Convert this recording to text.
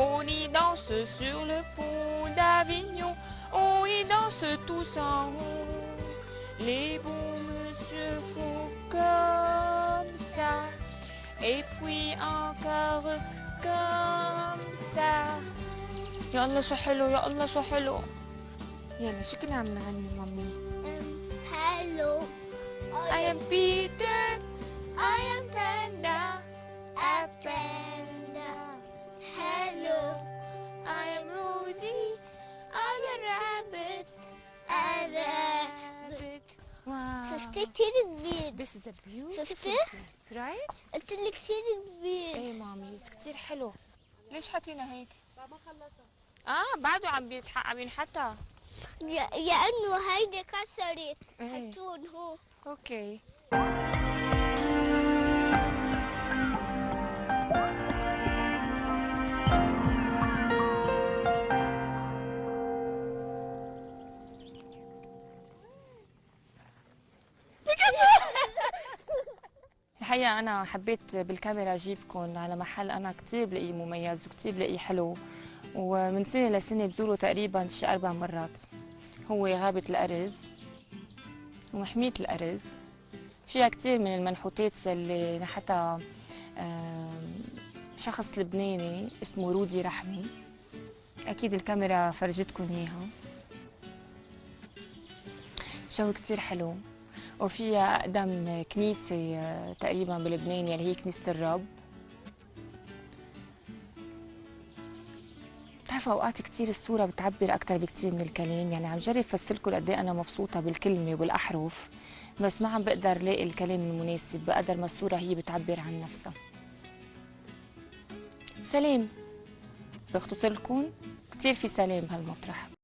on y danse sur le pont d'Avignon, on y danse tous en rond. Les bons monsieur font comme ça, et puis encore comme ça. يا الله شو حلو، يا الله شو حلو. يلا شو كنا عم نغني مامي؟ Hello. I am Peter, I am Panda, a panda. Hello. I am Rosie, I'm a rabbit, a rabbit. Wow. شفتي كتير كبير. This is a beautiful شفتي؟ place, right? قلت لك كتير كبير. ايه مامي كتير حلو. ليش حاطينها هيك؟ بابا خلصها. بعده عم ينحطى. لأنه هيدي كسرت. إيه. حطون هو. اوكي. الحقيقة أنا حبيت بالكاميرا أجيبكم على محل أنا كتير بلاقيه مميز وكتير بلاقيه حلو، ومن سنة لسنة بزوره تقريبا شي 4 مرات. هو غابة الأرز ومحمية الأرز، فيها كتير من المنحوتات اللي نحتها شخص لبناني اسمه رودي رحمي. أكيد الكاميرا فرجتكم إياها. جو كتير حلو، وفيها أقدم كنيسة تقريبا بلبنان يلي هي كنيسة الرب. بتعرفوا أوقات كتير الصورة بتعبر أكتر بكتير من الكلام، يعني عم جرب فسرلكم قد إيه أنا مبسوطة بالكلمة وبالأحرف، بس ما عم بقدر لاقي الكلام المناسب بقدر ما الصورة هي بتعبر عن نفسها. سلام، بختصر لكم كتير في سلام بهالمطرح.